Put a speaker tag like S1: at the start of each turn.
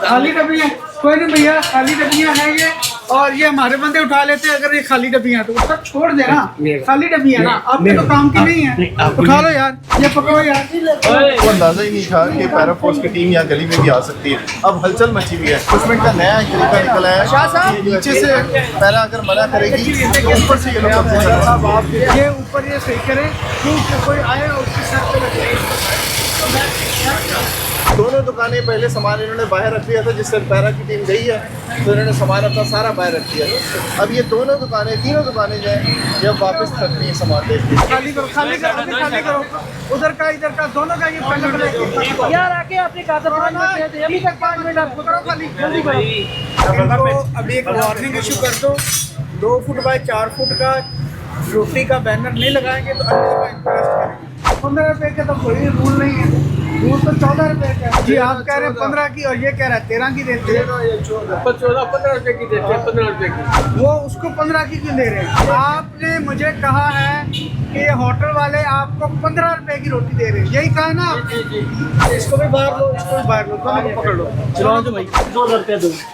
S1: खाली डब्बी है, कोई नहीं भैया, खाली डब्बियां हैं ये, और ये हमारे बंदे उठा लेते हैं अगर ये खाली डब्बियां तो उसका छोड़ देना। खाली डब्बियां ना आपके तो काम की नहीं है, उठा लो यार, ये पकड़ो यार।
S2: वो अंदाजा ही नहीं था कि पैराफोर्स की टीम यहाँ गली में भी आ सकती है। अब हलचल मची हुई है, कुछ मिनट का नया तरीका निकला है। ये नीचे से पैरा अगर मना करेगी तो ऊपर से ये लोग कब्जे कर लेंगे।
S1: ये ऊपर ये सही करें क्योंकि कोई आए और उसकी सर पे लगे।
S2: दोनों दुकानें पहले सामान इन्होंने बाहर रख दिया था, जिससे पैरा की टीम गई है तो इन्होंने सामान अपना सारा बाहर रख दिया है। अब ये दोनों दुकानें, तीनों दुकानें जो हैं जब वापस रख रही है सामान देख के।
S1: खाली करो, खाली करो, अभी खाली करो, उधर का इधर का दोनों का ये पहले
S3: यार आके अपने कागज
S1: अभी तक 5 मिनट आपको करो, खाली जल्दी करो। अभी एक वार्निंग इशू कर दो, 2 फुट बाय 4 फुट का रोटी का बैनर नहीं लगाएंगे तो अगले दफा इंटरेस्ट करेंगे। 15 रुपए का तो कोई रूल नहीं है, रूल तो 14 रुपए का है। जी आप कह रहे हैं 15 की और ये कह रहा है 13 की देते हैं।
S3: 14-15 रुपए की देते हैं, 15 रुपए की।
S1: वो उसको 15 की क्यों दे रहे हैं? आपने मुझे कहा है कि ये होटल वाले आपको 15 रुपए की रोटी दे रहे हैं, यही कहा ना? इसको भी बाहर लो, इसको भी बाहर लो, दोनों को पकड़ लो।
S3: चलो तो भाई 2 रुपए दो।